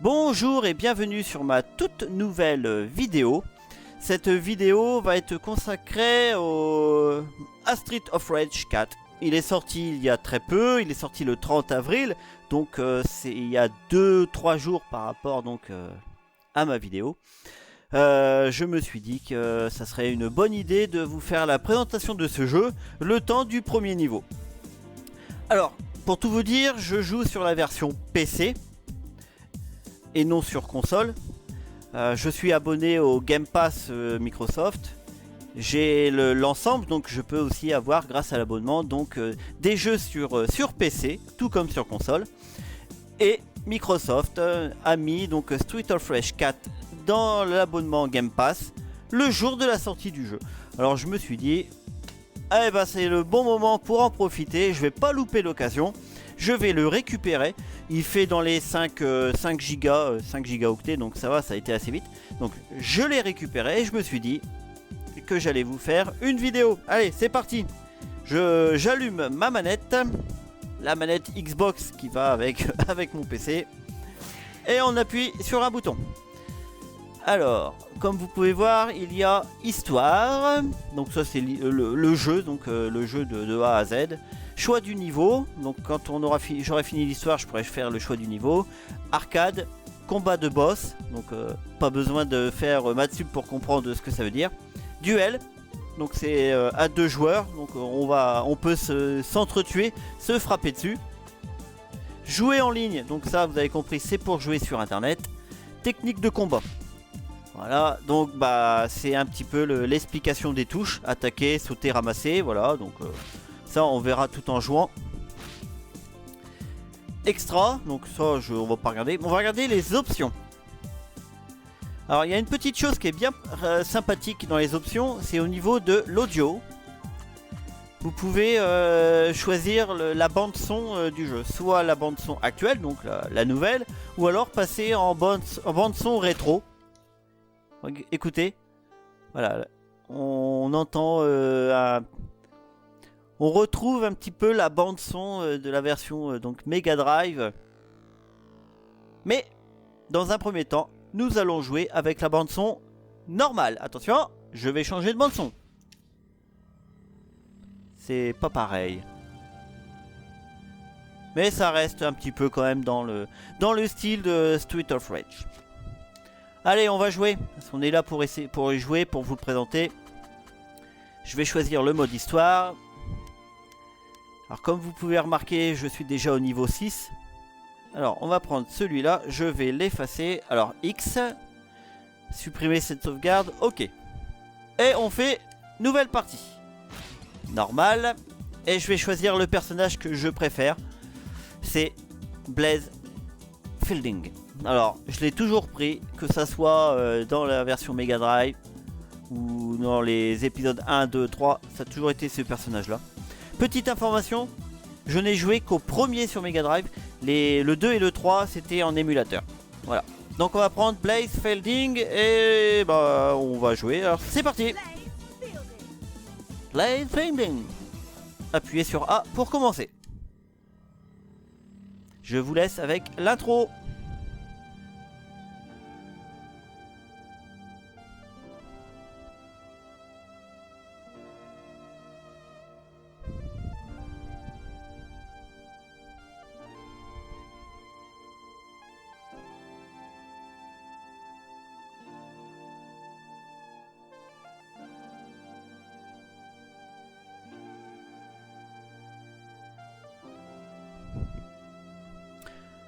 Bonjour et bienvenue sur ma toute nouvelle vidéo. Cette vidéo va être consacrée à Street of Rage 4. Il est sorti il y a très peu, il est sorti le 30 avril, donc c'est il y a 2-3 jours par rapport donc à ma vidéo. Je me suis dit que ça serait une bonne idée de vous faire la présentation de ce jeu, le temps du premier niveau. Alors, pour tout vous dire, je joue sur la version PC et non sur console. Je suis abonné au Game Pass Microsoft. J'ai l'ensemble, donc je peux aussi avoir, grâce à l'abonnement, donc des jeux sur PC, tout comme sur console. Et Microsoft a mis donc Street of Rage 4 dans l'abonnement Game Pass le jour de la sortie du jeu. Alors je me suis dit, eh ben c'est le bon moment pour en profiter, je vais pas louper l'occasion, je vais le récupérer. Il fait dans les 5 gigaoctets, donc ça va, ça a été assez vite. Donc je l'ai récupéré et je me suis dit que j'allais vous faire une vidéo. Allez, c'est parti. J'allume ma manette, la manette Xbox qui va avec mon PC, et on appuie sur un bouton. Alors, comme vous pouvez voir, il y a histoire, donc ça c'est le jeu, donc le jeu de A à Z. Choix du niveau, donc quand j'aurai fini l'histoire, je pourrai faire le choix du niveau. Arcade, combat de boss, donc pas besoin de faire Mathsub pour comprendre ce que ça veut dire. Duel, donc c'est à 2 joueurs, donc on peut s'entretuer, se frapper dessus. Jouer en ligne, donc ça vous avez compris, c'est pour jouer sur internet. Technique de combat. Voilà, donc c'est un petit peu l'explication des touches, attaquer, sauter, ramasser, voilà, donc ça on verra tout en jouant. Extra, donc ça on va pas regarder, on va regarder les options. Alors il y a une petite chose qui est bien sympathique dans les options, c'est au niveau de l'audio. Vous pouvez choisir la bande son du jeu, soit la bande son actuelle, donc la nouvelle, ou alors passer en bande son rétro. Écoutez, voilà, on entend, on retrouve un petit peu la bande son de la version donc Mega Drive. Mais dans un premier temps, nous allons jouer avec la bande son normale. Attention, je vais changer de bande son. C'est pas pareil. Mais ça reste un petit peu quand même dans le style de Street of Rage. Allez, on va jouer. On est là pour y jouer, pour vous le présenter. Je vais choisir le mode histoire. Alors comme vous pouvez remarquer, je suis déjà au niveau 6. Alors on va prendre celui-là, je vais l'effacer. Alors X, supprimer cette sauvegarde, ok. Et on fait nouvelle partie. Normal. Et je vais choisir le personnage que je préfère. C'est Blaze Fielding. Alors je l'ai toujours pris, que ça soit dans la version Mega Drive ou dans les épisodes 1, 2, 3, ça a toujours été ce personnage-là. Petite information, je n'ai joué qu'au premier sur Mega Drive. Le 2 et le 3, c'était en émulateur. Voilà. Donc on va prendre Blaze Fielding et on va jouer. Alors c'est parti. Blaze Fielding. Appuyez sur A pour commencer. Je vous laisse avec l'intro.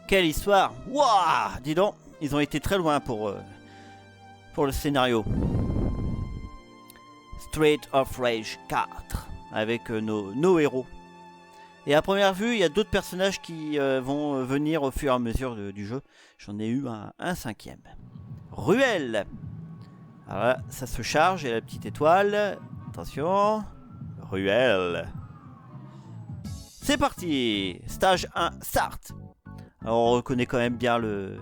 Quelle histoire! Waouh! Dis donc, ils ont été très loin pour le scénario. Street of Rage 4 avec nos héros. Et à première vue, il y a d'autres personnages qui vont venir au fur et à mesure du jeu. J'en ai eu un cinquième. Ruelle! Alors là, ça se charge et la petite étoile. Attention. Ruelle. C'est parti! Stage 1, start! Alors on reconnaît quand même bien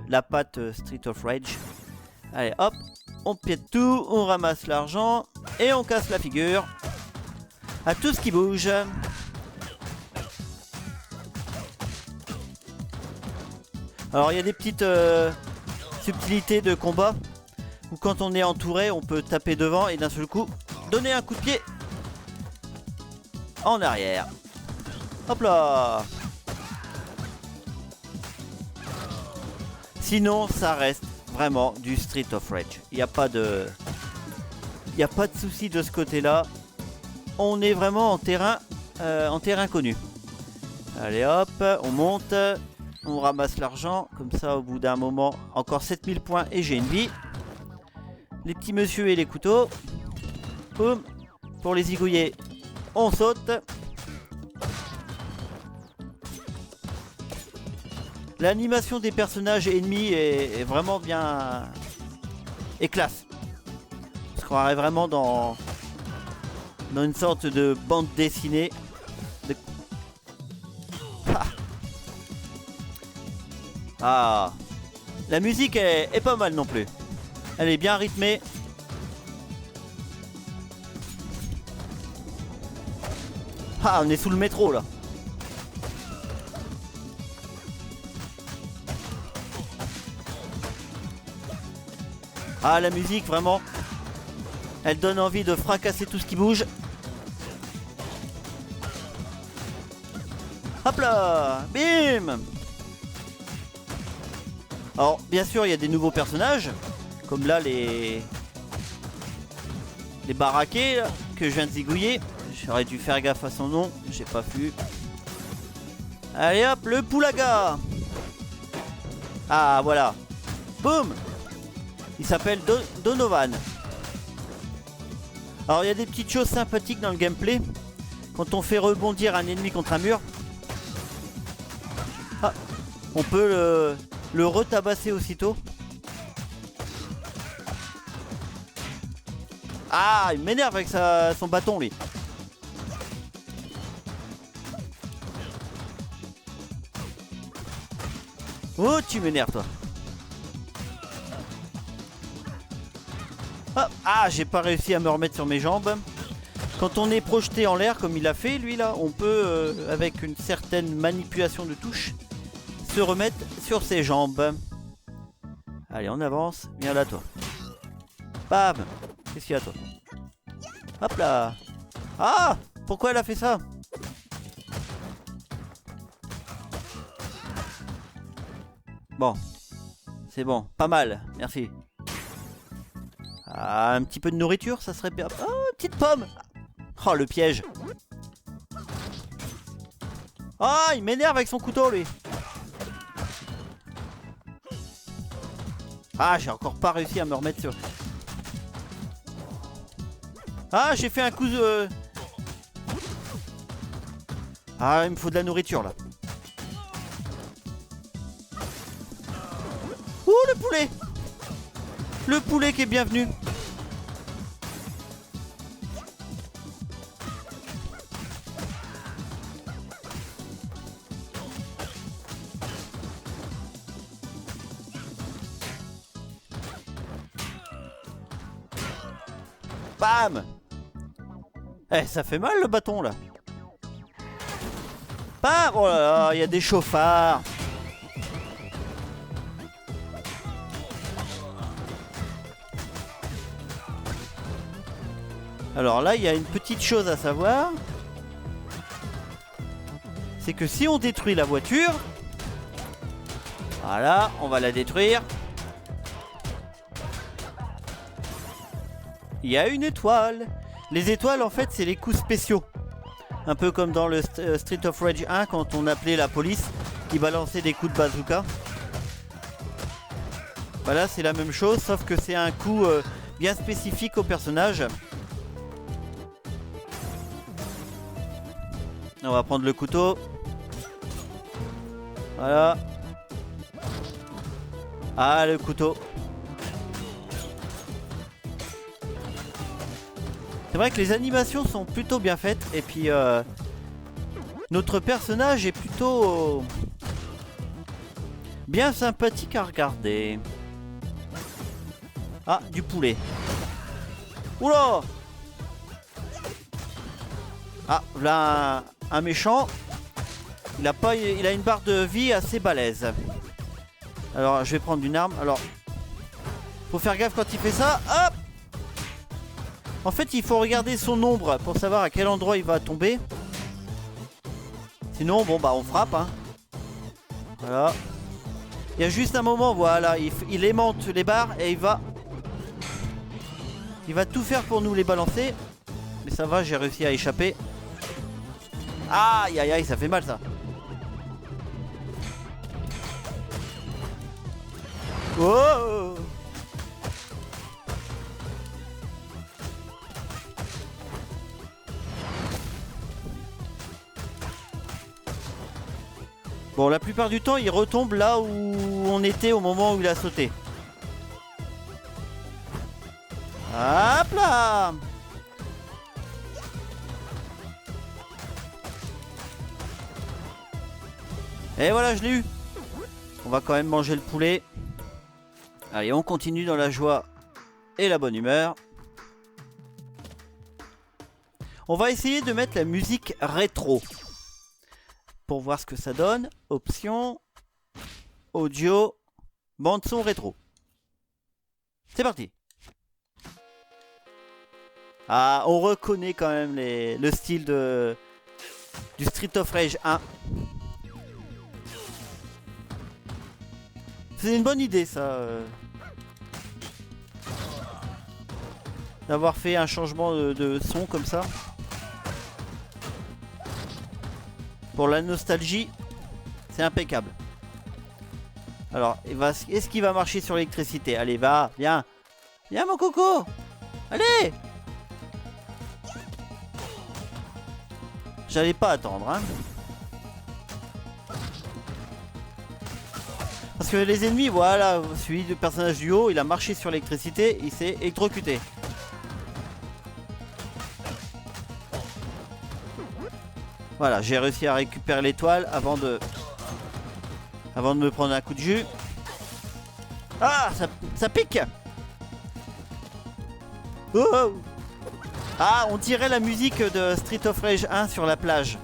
la patte Street of Rage. Allez hop, on piète tout, on ramasse l'argent et on casse la figure à tout ce qui bouge. Alors il y a des petites subtilité de combat où quand on est entouré, on peut taper devant et d'un seul coup donner un coup de pied en arrière. Hop là. Sinon, ça reste vraiment du Street of Rage. Il n'y a pas de souci de ce côté-là. On est vraiment en terrain connu. Allez hop, on monte, on ramasse l'argent. Comme ça, au bout d'un moment, encore 7000 points et j'ai une vie. Les petits monsieur et les couteaux. Boum. Pour les zigouiller, on saute. L'animation des personnages ennemis est vraiment bien... et classe. On se croirait vraiment dans une sorte de bande dessinée. Ah. La musique est pas mal non plus. Elle est bien rythmée. Ah, on est sous le métro là. Ah, la musique vraiment, elle donne envie de fracasser tout ce qui bouge. Hop là, bim. Alors bien sûr il y a des nouveaux personnages, comme là les baraqués là, que je viens de zigouiller. J'aurais dû faire gaffe à son nom, j'ai pas pu. Allez hop, le poulaga. Ah voilà, boum. Il s'appelle Donovan. Alors il y a des petites choses sympathiques dans le gameplay. Quand on fait rebondir un ennemi contre un mur, ah, on peut le retabasser aussitôt. Ah, il m'énerve avec son bâton lui. Oh, tu m'énerves toi. Hop. Ah, j'ai pas réussi à me remettre sur mes jambes. Quand on est projeté en l'air comme il a fait lui là, on peut avec une certaine manipulation de touche se remettre sur ses jambes. Allez, on avance. Viens là toi. Bam. Qu'est-ce qu'il y a toi? Hop là. Ah, pourquoi elle a fait ça? Bon. C'est bon. Pas mal. Merci. Ah, un petit peu de nourriture, ça serait bien. Oh, petite pomme. Oh, le piège. Ah, il m'énerve avec son couteau, lui. Ah, j'ai encore pas réussi à me remettre sur... Ah, j'ai fait un coup de... Ah, il me faut de la nourriture, là. Ouh, le poulet. Le poulet qui est bienvenu. Bam. Eh, ça fait mal le bâton là. Bam. Oh là là, il y a des chauffards. Alors là, il y a une petite chose à savoir. C'est que si on détruit la voiture... Voilà, on va la détruire. Il y a une étoile. Les étoiles, en fait, c'est les coups spéciaux. Un peu comme dans le Street of Rage 1, quand on appelait la police, qui balançait des coups de bazooka. Voilà, c'est la même chose, sauf que c'est un coup bien spécifique au personnage. On va prendre le couteau. Voilà. Ah, le couteau. C'est vrai que les animations sont plutôt bien faites. Et puis, notre personnage est plutôt bien sympathique à regarder. Ah, du poulet. Oula! Ah, là, un méchant. Il a une barre de vie assez balèze. Alors, je vais prendre une arme. Alors, Faut faire gaffe quand il fait ça. Hop. En fait, il faut regarder son ombre pour savoir à quel endroit il va tomber. Sinon, bon bah on frappe. Hein. Voilà. Il y a juste un moment, voilà, il aimante les barres et il va tout faire pour nous les balancer. Mais ça va, j'ai réussi à échapper. Aïe aïe aïe, ça fait mal ça. Oh! Bon, la plupart du temps, il retombe là où on était au moment où il a sauté. Hop là! Et voilà, je l'ai eu. On va quand même manger le poulet. Allez, on continue dans la joie et la bonne humeur. On va essayer de mettre la musique rétro. Pour voir ce que ça donne. Options. Audio. Bande son rétro. C'est parti. Ah, on reconnaît quand même le style du Street of Rage 1. C'est une bonne idée ça. D'avoir fait un changement de son comme ça. Pour la nostalgie, c'est impeccable. Alors, est-ce qu'il va marcher sur l'électricité? Allez, va, viens. Viens mon coco. Allez. J'allais pas attendre, hein. Parce que les ennemis, voilà, celui du personnage du haut, il a marché sur l'électricité, il s'est électrocuté. Voilà, j'ai réussi à récupérer l'étoile avant de me prendre un coup de jus. Ah, ça pique. Oh. Ah, on dirait la musique de Street of Rage 1 sur la plage.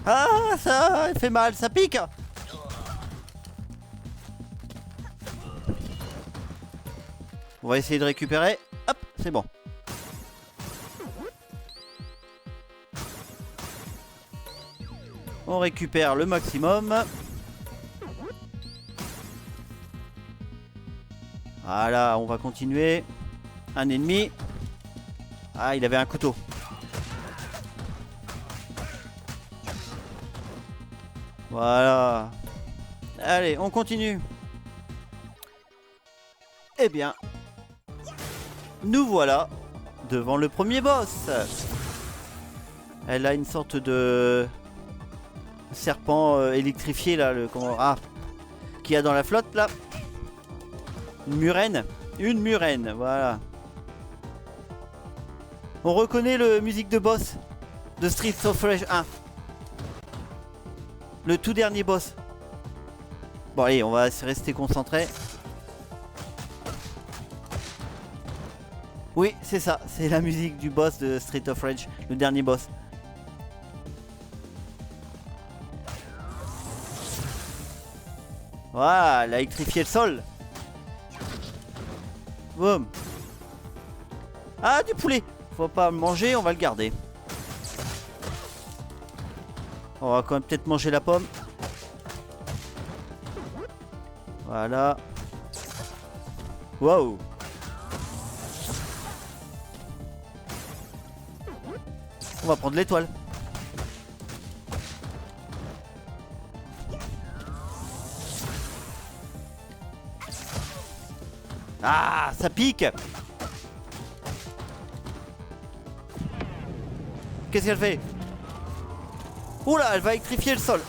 Ah, ça fait mal, ça pique. On va essayer de récupérer. Hop, c'est bon. On récupère le maximum. Voilà, on va continuer. Un ennemi. Ah, il avait un couteau. Voilà. Allez, on continue. Eh bien, nous voilà devant le premier boss. Elle a une sorte de serpent électrifié là, qu'il y a dans la flotte là. Une murène, voilà. On reconnaît le musique de boss de Street of Rage 1. Le tout dernier boss. Bon allez, on va rester concentré. Oui, c'est ça, c'est la musique du boss de Street of Rage, le dernier boss. Voilà, elle a électrifié le sol. Boum. Ah, du poulet. Faut pas le manger, on va le garder. On va quand même peut-être manger la pomme. Voilà. Waouh. On va prendre l'étoile. Ah, ça pique. Qu'est-ce qu'elle fait? Oula, elle va électrifier le sol.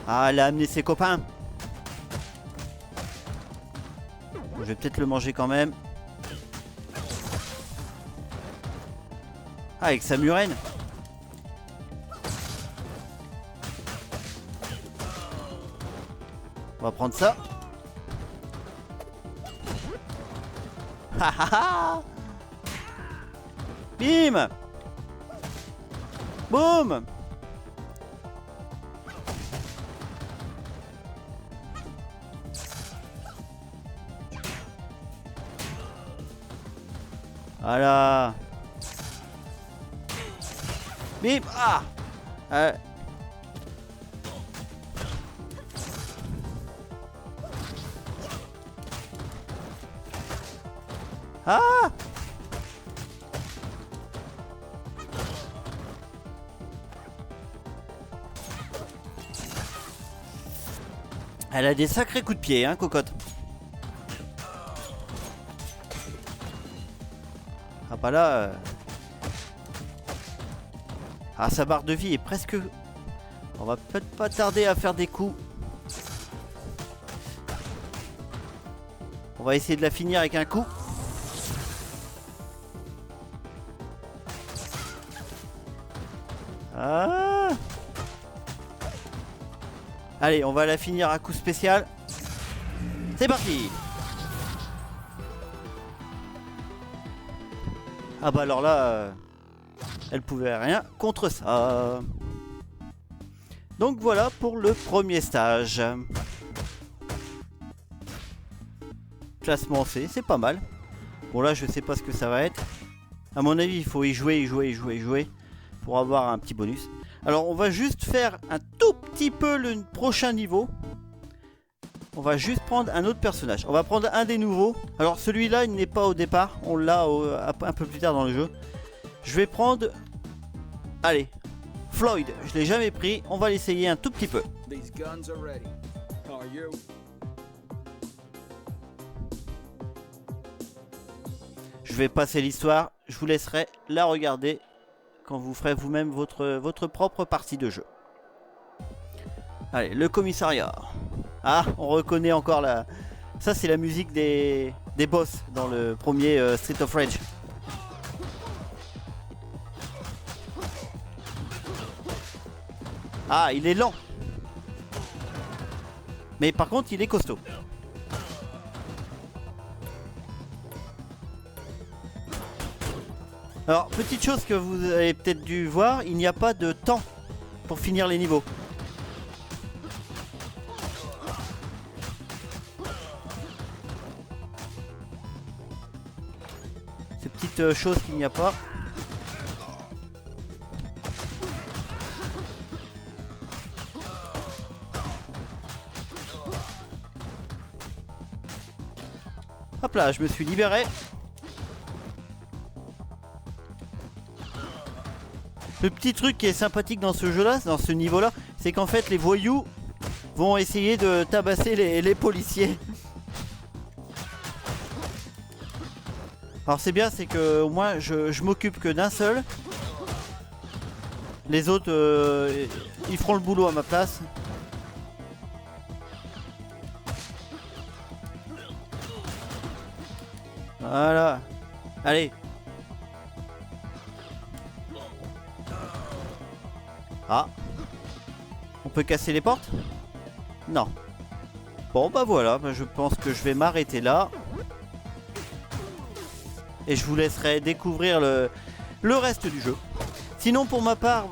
Ah, elle a amené ses copains. Je vais peut-être le manger quand même. Ah, avec sa murène. va prendre ça. Ha ha ha. Bim. Boum. Voilà. Bim. Ah. Ah. Elle a des sacrés coups de pied, hein, cocotte. Ah bah là... Ah, sa barre de vie est presque... On va peut-être pas tarder à faire des coups. On va essayer de la finir avec un coup. Ah. Allez, on va la finir à coup spécial. C'est parti. Ah bah alors là, elle pouvait rien contre ça. Donc voilà pour le premier stage. Classement C, c'est pas mal. Bon là je sais pas ce que ça va être. À mon avis il faut y jouer pour avoir un petit bonus. Alors on va juste faire un tout petit peu le prochain niveau. On va juste prendre un autre personnage. On va prendre un des nouveaux. Alors celui-là il n'est pas au départ. On l'a un peu plus tard dans le jeu. Je vais prendre... Allez, Floyd. Je l'ai jamais pris. On va l'essayer un tout petit peu. Je vais passer l'histoire. Je vous laisserai la regarder quand vous ferez vous-même votre propre partie de jeu. Allez, le commissariat. Ah, on reconnaît encore la... Ça, c'est la musique des boss dans le premier Street of Rage. Ah, il est lent. Mais par contre, il est costaud. Alors, petite chose que vous avez peut-être dû voir, il n'y a pas de temps pour finir les niveaux. Ces petites choses qu'il n'y a pas. Hop là, je me suis libéré. Le petit truc qui est sympathique dans ce jeu-là, dans ce niveau-là, c'est qu'en fait les voyous vont essayer de tabasser les policiers. Alors c'est bien, c'est que moi je m'occupe que d'un seul. Les autres, ils feront le boulot à ma place. Voilà. Allez. Ah. On peut casser les portes? Non. Bon bah voilà, je pense que je vais m'arrêter là. Et je vous laisserai découvrir le reste du jeu. Sinon pour ma part,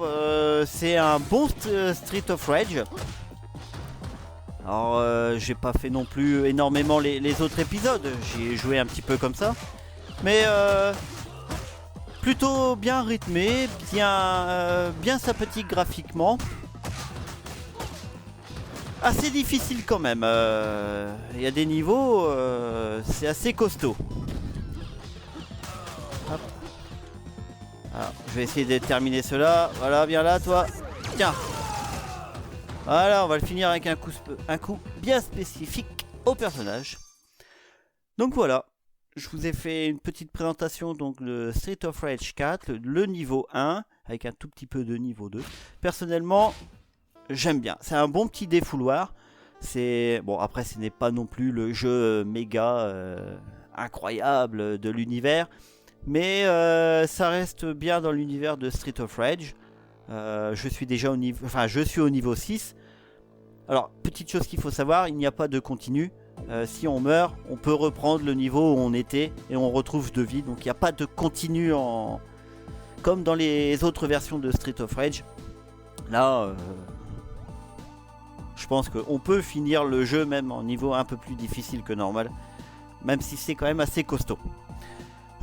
c'est un bon Street of Rage. Alors j'ai pas fait non plus énormément les autres épisodes. J'ai joué un petit peu comme ça. Mais plutôt bien rythmé, bien sympathique graphiquement. Assez difficile quand même. Il y a des niveaux, c'est assez costaud. Hop. Alors, je vais essayer de terminer cela. Voilà, viens là toi. Tiens. Voilà, on va le finir avec un coup bien spécifique au personnage. Donc voilà. Je vous ai fait une petite présentation donc de Street of Rage 4, le niveau 1, avec un tout petit peu de niveau 2. Personnellement, j'aime bien. C'est un bon petit défouloir. Bon, après, ce n'est pas non plus le jeu méga incroyable de l'univers. Mais ça reste bien dans l'univers de Street of Rage. Je suis déjà au niveau... Enfin, je suis au niveau 6. Alors, petite chose qu'il faut savoir, il n'y a pas de continu. Si on meurt, on peut reprendre le niveau où on était et on retrouve de vie. Donc il n'y a pas de continu comme dans les autres versions de Street of Rage. Là, je pense qu'on peut finir le jeu même en niveau un peu plus difficile que normal. Même si c'est quand même assez costaud.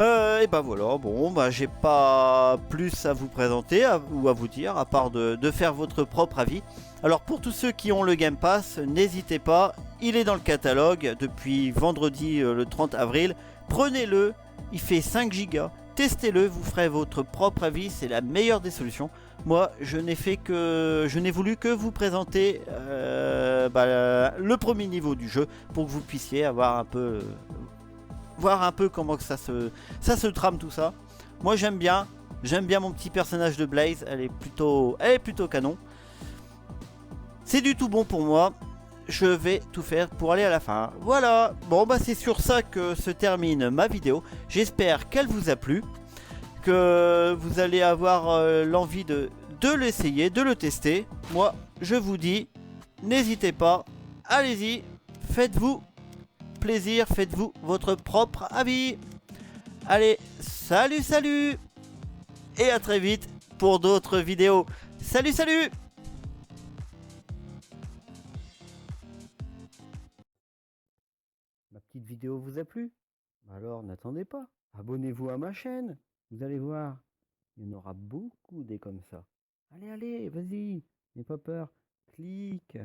Et bah voilà, bon, bah j'ai pas plus à vous présenter ou à vous dire, à part de faire votre propre avis. Alors pour tous ceux qui ont le Game Pass, n'hésitez pas, il est dans le catalogue depuis vendredi le 30 avril. Prenez-le, il fait 5 gigas, testez-le, vous ferez votre propre avis, c'est la meilleure des solutions. Moi, je n'ai voulu que vous présenter le premier niveau du jeu pour que vous puissiez avoir un peu voir un peu comment que ça se trame tout ça. Moi j'aime bien mon petit personnage de Blaze, elle est plutôt canon. C'est du tout bon pour moi. Je vais tout faire pour aller à la fin. Voilà, bon bah c'est sur ça que se termine ma vidéo. J'espère qu'elle vous a plu, que vous allez avoir l'envie de l'essayer, de le tester. Moi je vous dis, n'hésitez pas, allez-y, faites-vous plaisir, faites-vous votre propre avis. Allez, salut salut, et à très vite pour d'autres vidéos. Salut salut. Ma petite vidéo vous a plu? Alors n'attendez pas, abonnez-vous à ma chaîne, vous allez voir, il y en aura beaucoup des comme ça. Allez, allez, vas-y, n'aie pas peur, clique.